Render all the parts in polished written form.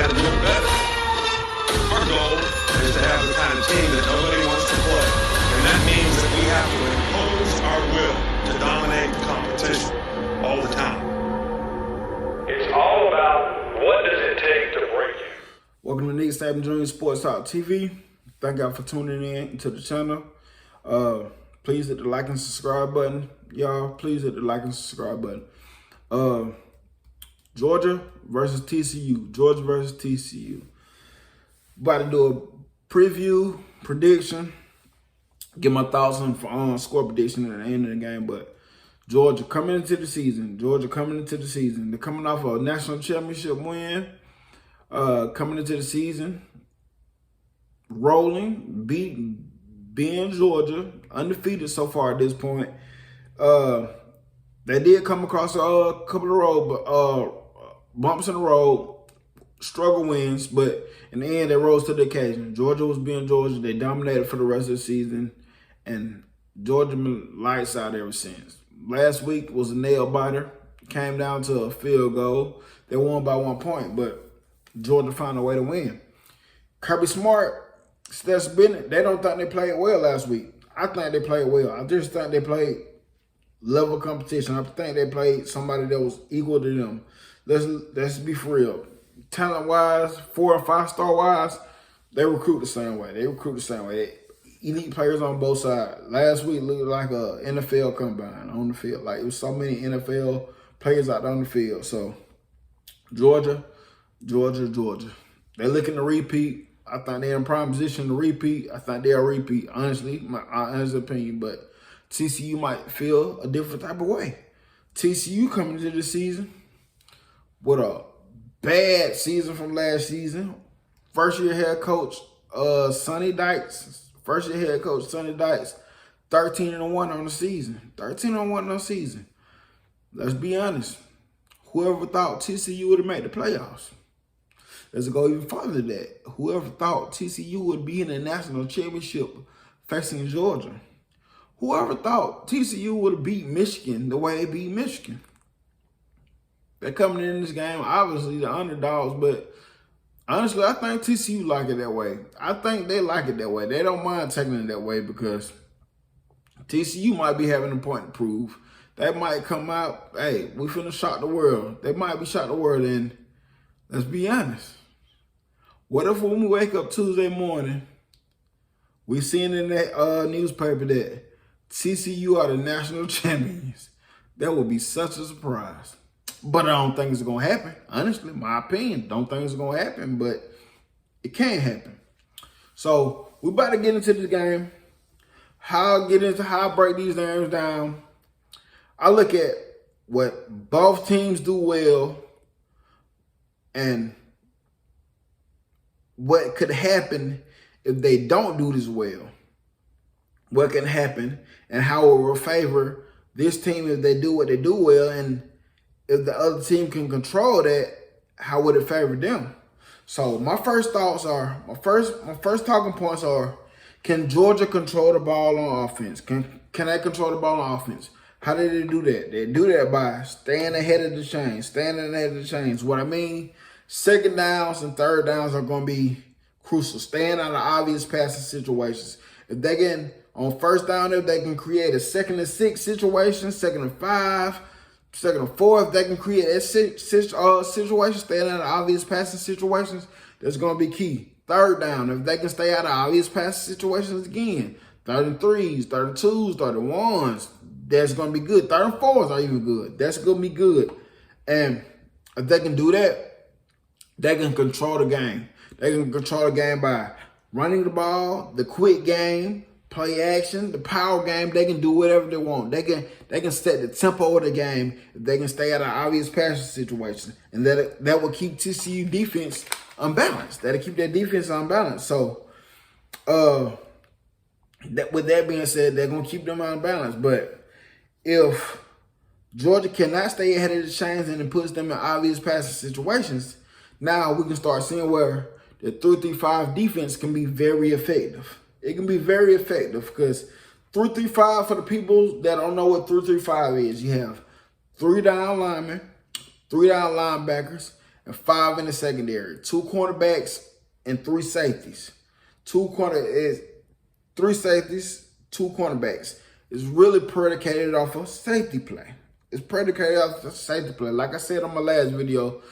got to do better. Our goal is to have the kind of team that nobody wants to play. And that means that we have to impose our will to dominate the competition all the time. It's all about what does it take to break you. Welcome to Nick Saban Jr. Sports Talk TV. Thank y'all for tuning in to the channel. Please hit the like and subscribe button. Y'all, please hit the like and subscribe button. Georgia versus TCU. Georgia versus TCU. About to do a preview, prediction, get my thoughts on score prediction at the end of the game. But Georgia coming into the season. They're coming off a national championship win. Coming into the season, rolling, being Georgia, undefeated so far at this point. They did come across a couple of bumps in the road, struggle wins, but in the end, they rose to the occasion. Georgia was being Georgia. They dominated for the rest of the season, and Georgia been lights out ever since. Last week was a nail biter. Came down to a field goal. They won by 1 point, but Georgia found a way to win. Kirby Smart, Stetson Bennett, they don't think they played well last week. I think they played well. I just think they played level competition. I think they played somebody that was equal to them. Let's be for real. Talent-wise, 4 and 5 star-wise, they recruit the same way. Elite players on both sides. Last week looked like a NFL combine on the field. Like, it was so many NFL players out there on the field. So, Georgia. They're looking to repeat. I think they're in prime position to repeat. I think they'll repeat, honestly, my honest opinion. But TCU might feel a different type of way. TCU coming into the season with a bad season from last season. First-year head coach Sonny Dykes. 13-1 on the season. Let's be honest. Whoever thought TCU would have made the playoffs? Let's go even further than that. Whoever thought TCU would be in the national championship facing Georgia? Whoever thought TCU would have beat Michigan the way they beat Michigan? They're coming in this game, obviously the underdogs, but honestly, I think TCU like it that way. I think they like it that way. They don't mind taking it that way because TCU might be having a point to prove. They might come out, hey, we finna shock the world. They might be shock the world, and let's be honest. What if when we wake up Tuesday morning, we seen in that newspaper that TCU are the national champions? That would be such a surprise. But I don't think it's going to happen. Honestly, my opinion, don't think it's going to happen, but it can happen. So we're about to get into this game. How I break these games down. I look at what both teams do well and what could happen if they don't do this well. What can happen and how it will favor this team if they do what they do well, and if the other team can control that, how would it favor them? So my first thoughts are, my first talking points are, can Georgia control the ball on offense? Can they control the ball on offense? How did they do that? They do that by staying ahead of the chains. What I mean, second downs and third downs are going to be crucial. Staying out of obvious passing situations. If they can, on first down, if they can create a 2nd and 6 situation, 2nd and 5, 2nd and 4, if they can create that situation, staying out of obvious passing situations, that's going to be key. Third down, if they can stay out of obvious passing situations again, 3rd and 3s, 3rd and 2s, 3rd and 1s, that's going to be good. 3rd and 4s are even good. That's going to be good. And if they can do that, they can control the game. They can control the game by running the ball, the quick game, play action, the power game. They can do whatever they want. They can set the tempo of the game if they can stay out of obvious passing situations. And that will keep TCU defense unbalanced. That'll keep their defense unbalanced. So with that being said, they're going to keep them unbalanced. But if Georgia cannot stay ahead of the chains and it puts them in obvious passing situations, now we can start seeing where the 3-3-5 defense can be very effective. It can be very effective because 3-3-5, for the people that don't know what 3-3-5 is, you have 3 down linemen, 3 down linebackers, and 5 in the secondary. 2 cornerbacks and 3 safeties. 3 safeties, 2 cornerbacks. It's really predicated off of safety play. It's predicated off of safety play. Like I said on my last video,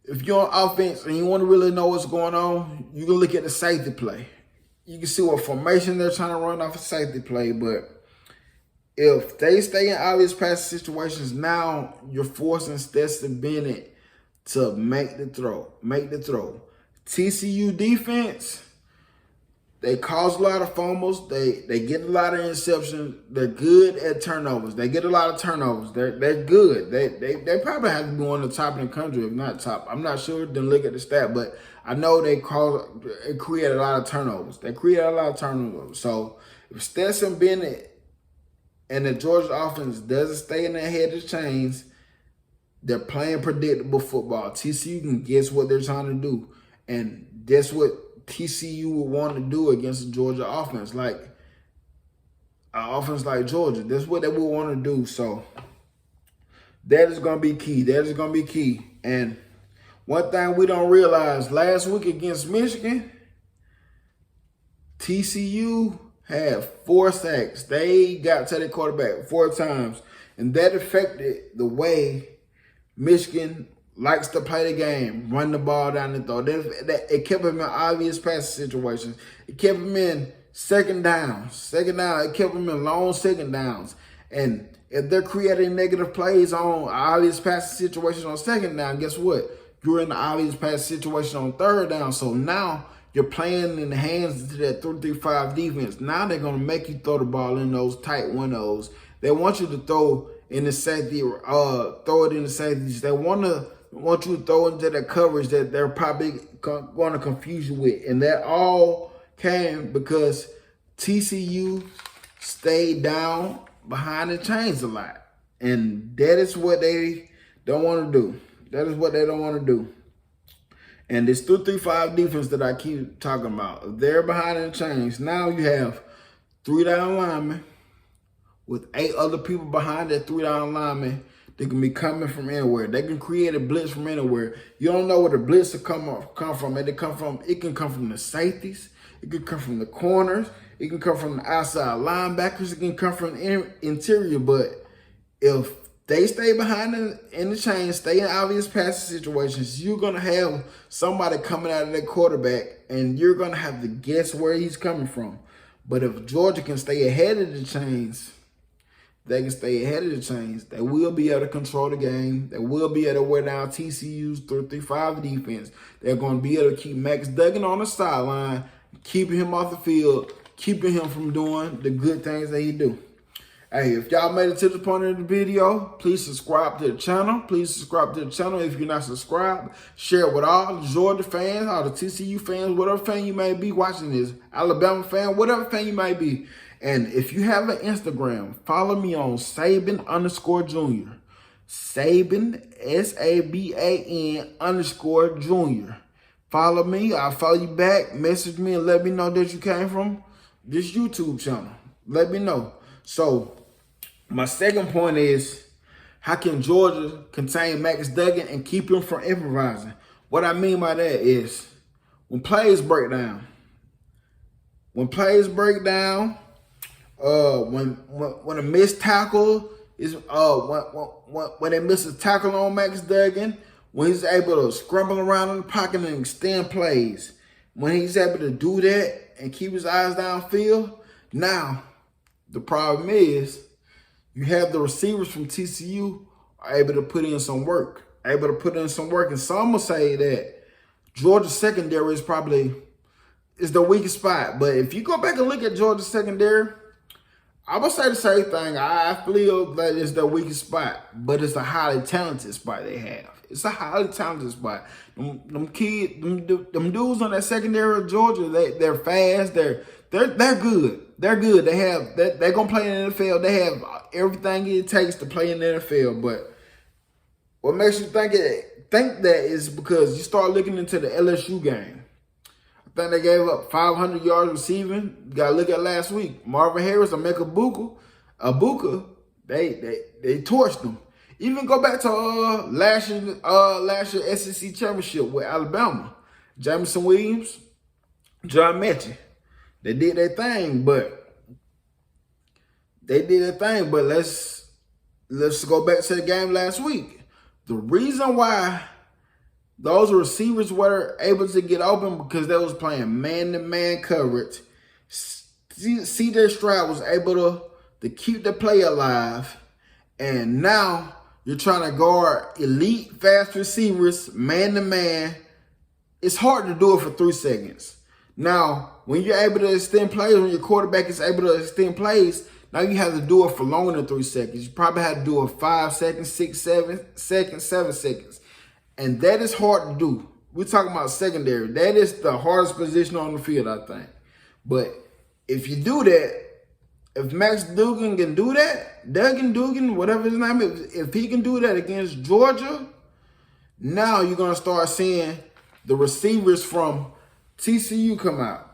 if you're on offense and you want to really know what's going on, you can look at the safety play. You can see what formation they're trying to run off of safety play. But if they stay in obvious passing situations, now you're forcing Stetson Bennett to make the throw. TCU defense, they cause a lot of fumbles. They get a lot of interceptions. They're good at turnovers. They get a lot of turnovers. They're good. They probably have to be one of the top in the country, if not top. I'm not sure. Didn't look at the stat, but I know they create a lot of turnovers. So if Stetson Bennett and the Georgia offense doesn't stay in their head of chains, they're playing predictable football. TCU can guess what they're trying to do, and that's what TCU would want to do against a Georgia offense, like an offense like Georgia. That's what they would want to do. So that is going to be key. And one thing we don't realize, last week against Michigan, TCU had 4 sacks. They got to the quarterback 4 times, and that affected the way Michigan likes to play the game, run the ball down the throat. It kept him in obvious passing situations. It kept him in second down. It kept him in long second downs. And if they're creating negative plays on obvious passing situations on second down, guess what? You're in the obvious passing situation on third down. So now you're playing in the hands of that 3-3-5 defense. Now they're going to make you throw the ball in those tight windows. They want you to throw in the safety, throw it in the safeties. They want you to throw into the coverage that they're probably going to confuse you with. And that all came because TCU stayed down behind the chains a lot. And that is what they don't want to do. And this 3-3-5 defense that I keep talking about, if they're behind the chains, now you have 3 down linemen with 8 other people behind that 3 down linemen. They can be coming from anywhere. They can create a blitz from anywhere. You don't know where the blitz will come from. It can come from the safeties. It can come from the corners. It can come from the outside linebackers. It can come from the interior. But if they stay behind in the chain, stay in obvious passing situations, you're going to have somebody coming out of their quarterback, and you're going to have to guess where he's coming from. But if Georgia can stay ahead of the chains, they will be able to control the game. They will be able to wear down TCU's 3-3-5 defense. They're going to be able to keep Max Duggan on the sideline, keeping him off the field, keeping him from doing the good things that he do. Hey, if y'all made it to the point of the video, please subscribe to the channel. If you're not subscribed, share it with all the Georgia fans, all the TCU fans, whatever fan you may be watching this, Alabama fan, whatever fan you may be. And if you have an Instagram, follow me on Saban_Jr. Saban, SABAN_Jr. Follow me. I'll follow you back. Message me and let me know that you came from this YouTube channel. Let me know. So my second point is, how can Georgia contain Max Duggan and keep him from improvising? What I mean by that is, when plays break down, when a missed tackle is when they miss a tackle on Max Duggan, when he's able to scramble around in the pocket and extend plays, when he's able to do that and keep his eyes downfield, now the problem is you have the receivers from TCU are able to put in some work. And some will say that Georgia's secondary is the weakest spot. But if you go back and look at Georgia's secondary, I would say the same thing. I feel that it's the weakest spot, but it's a highly talented spot they have. It's a highly talented spot. Them dudes on that secondary of Georgia, they're fast. They're good. They're good. They're gonna play in the NFL. They have everything it takes to play in the NFL. But what makes you think that is because you start looking into the LSU game. I think they gave up 500 yards receiving. You gotta look at last week. Marvin Harris, Emeka Ibuka, they torched them. Even go back to last year SEC championship with Alabama. Jamison Williams, John Mechie. They did their thing, but let's go back to the game last week. The reason why those receivers were able to get open because they was playing man-to-man coverage. CJ Stroud was able to keep the play alive, and now you're trying to guard elite fast receivers man-to-man. It's hard to do it for 3 seconds. Now, when you're able to extend plays, when your quarterback is able to extend plays, now you have to do it for longer than 3 seconds. You probably have to do it 5 seconds, 6, 7 seconds, 7 seconds. And that is hard to do. We're talking about secondary. That is the hardest position on the field, I think. But if you do that, if Max Duggan can do that, Duggan, whatever his name is, if he can do that against Georgia, now you're going to start seeing the receivers from TCU come out.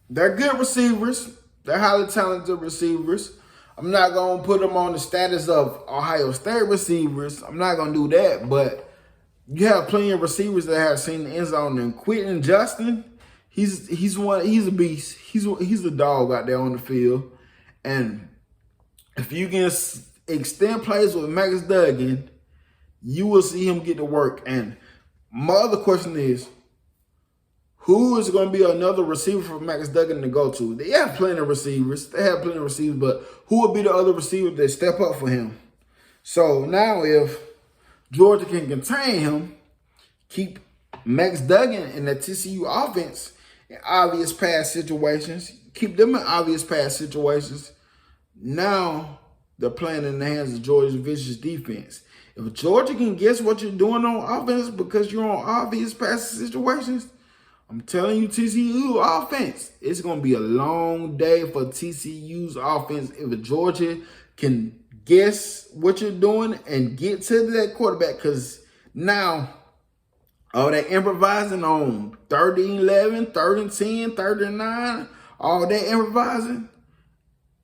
They're good receivers. They're highly talented receivers. I'm not going to put them on the status of Ohio State receivers. I'm not going to do that. But you have plenty of receivers that have seen the end zone. And Quentin Justin, he's a beast. He's a dog out there on the field. And if you can extend plays with Max Duggan, you will see him get to work. And my other question is, who is going to be another receiver for Max Duggan to go to? They have plenty of receivers. But who will be the other receiver that step up for him? So now if Georgia can contain him, keep Max Duggan in the TCU offense in obvious pass situations, keep them in obvious pass situations, now they're playing in the hands of Georgia's vicious defense. If Georgia can guess what you're doing on offense because you're on obvious pass situations, I'm telling you, TCU offense, it's going to be a long day for TCU's offense if Georgia can guess what you're doing and get to that quarterback. Because now, all that improvising on 3rd and 11, 3rd and 10, 3rd and 9, all that improvising,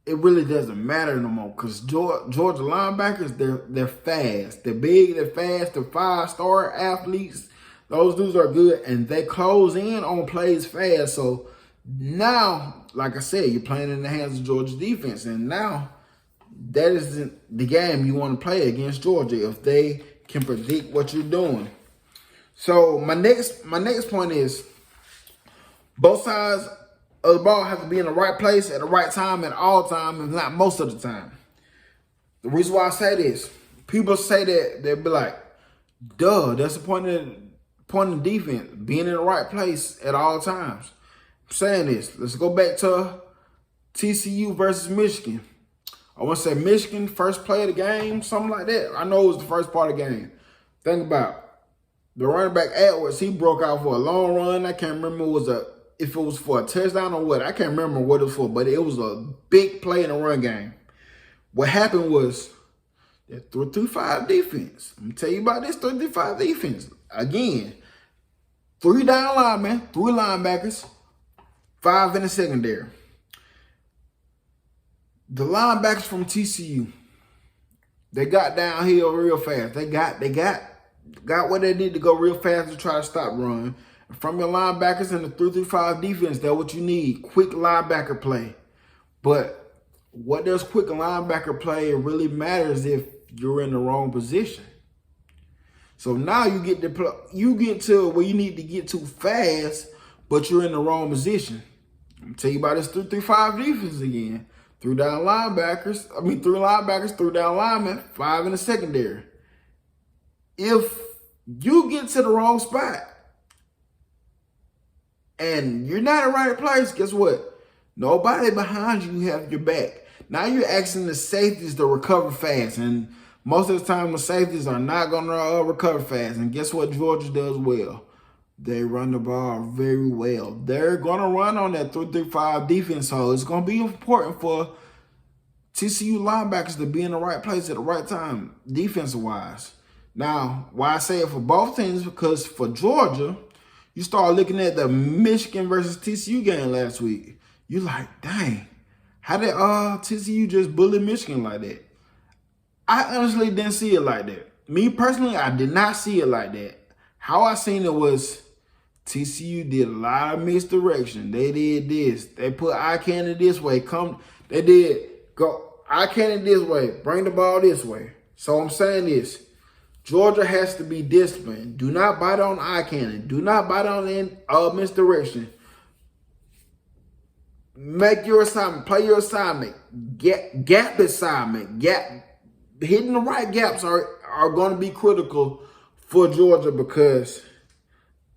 it really doesn't matter no more. Because Georgia linebackers, they're fast. They're big, they're fast, they're 5-star athletes. Those dudes are good, and they close in on plays fast. So now, like I said, you're playing in the hands of Georgia's defense. And now, that isn't the game you want to play against Georgia if they can predict what you're doing. So my next point is, both sides of the ball have to be in the right place at the right time at all time, if not most of the time. The reason why I say this, people say that, they'll be like, duh, that's the point of defense, being in the right place at all times. I'm saying this. Let's go back to TCU versus Michigan. I want to say Michigan, first play of the game, something like that. I know it was the first part of the game. Think about the running back Edwards. He broke out for a long run. I can't remember if it was for a touchdown or what. I can't remember what it was for, but it was a big play in the run game. What happened was that 3-5 defense. I'm going to tell you about this 3-5 defense. Again, 3 down linemen, 3 linebackers, 5 in the secondary. The linebackers from TCU, they got downhill real fast. They got what they need to go real fast to try to stop run. And from your linebackers in the 3-5 defense, that's what you need. Quick linebacker play. But what does quick linebacker play really matters if you're in the wrong position. So now you get to where you need to get to fast, but you're in the wrong position. I'm gonna tell you about this 3-5 defense again. 3 linebackers, 3 down linemen, 5 in the secondary. If you get to the wrong spot and you're not in the right place, guess what? Nobody behind you have your back. Now you're asking the safeties to recover fast, and most of the time the safeties are not going to recover fast. And guess what Georgia does well? They run the ball very well. They're going to run on that 3-5 defense, so it's going to be important for TCU linebackers to be in the right place at the right time, defensive-wise. Now, why I say it for both teams, because for Georgia, you start looking at the Michigan versus TCU game last week. You're like, dang, how did TCU just bully Michigan like that? I honestly didn't see it like that. Me personally, I did not see it like that. How I seen it was TCU did a lot of misdirection. They did this. They put eye candy this way. They did go eye candy this way. Bring the ball this way. So I'm saying this. Georgia has to be disciplined. Do not bite on eye candy. Do not bite on misdirection. Make your assignment. Play your assignment. Gap assignment. Hitting the right gaps are going to be critical for Georgia because,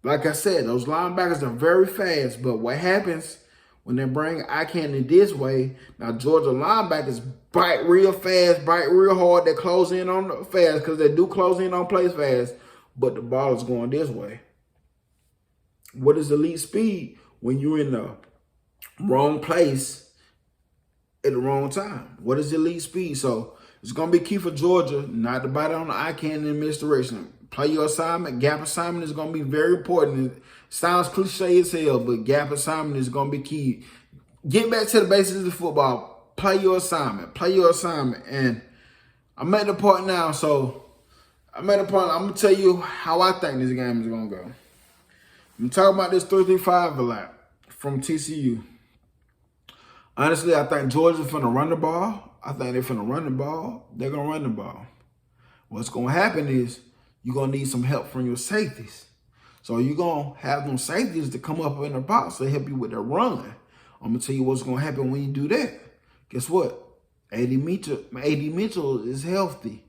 like I said, those linebackers are very fast. But what happens when they bring eye candy this way? Now, Georgia linebackers bite real fast, bite real hard. They close in on fast because they do close in on plays fast. But the ball is going this way. What is elite speed when you're in the wrong place at the wrong time? What is elite speed? So it's going to be key for Georgia not to bite on the eye candy and misdirection. Play your assignment. Gap assignment is going to be very important. It sounds cliche as hell, but gap assignment is going to be key. Get back to the basics of football. Play your assignment. Play your assignment. And I'm at the point now, I'm going to tell you how I think this game is going to go. I'm talking about this 3-3-5 a lot from TCU. Honestly, I think Georgia's finna run the ball. I think they're finna run the ball. They're going to run the ball. What's going to happen is you're going to need some help from your safeties. So you're going to have them safeties to come up in the box to help you with the run. I'm going to tell you what's going to happen when you do that. Guess what? AD Mitchell is healthy.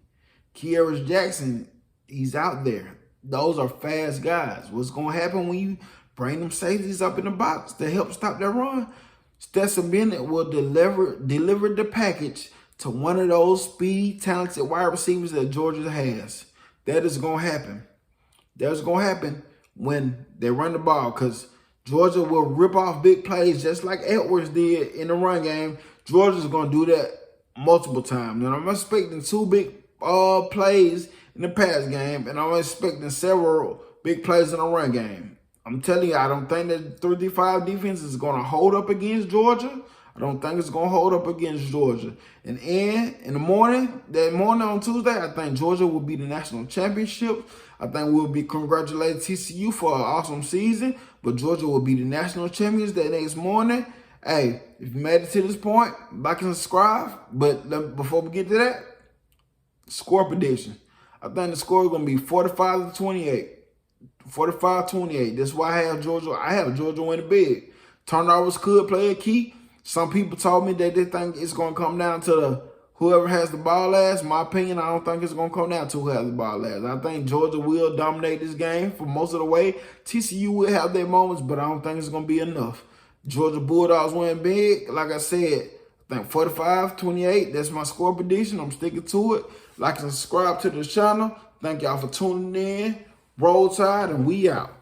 Kearis Jackson, he's out there. Those are fast guys. What's going to happen when you bring them safeties up in the box to help stop that run? Stetson Bennett will deliver the package to one of those speed, talented wide receivers that Georgia has. That is going to happen. That's going to happen when they run the ball because Georgia will rip off big plays just like Edwards did in the run game. Georgia's going to do that multiple times. And I'm expecting 2 big plays in the pass game, and I'm expecting several big plays in the run game. I'm telling you, I don't think that 3-5 defense is going to hold up against Georgia. I don't think it's going to hold up against Georgia. And in the morning, that morning on Tuesday, I think Georgia will be the national championship. I think we'll be congratulating TCU for an awesome season, but Georgia will be the national champions that next morning. Hey, if you made it to this point, like and subscribe. But before we get to that, score prediction. I think the score is going to be 45-28. 45-28. That's why I have Georgia. I have Georgia winning big. Turnovers could play a key. Some people told me that they think it's going to come down to whoever has the ball last. My opinion, I don't think it's going to come down to who has the ball last. I think Georgia will dominate this game for most of the way. TCU will have their moments, but I don't think it's going to be enough. Georgia Bulldogs win big. Like I said, I think 45-28. That's my score prediction. I'm sticking to it. Like and subscribe to the channel. Thank y'all for tuning in. Roll Tide, and we out.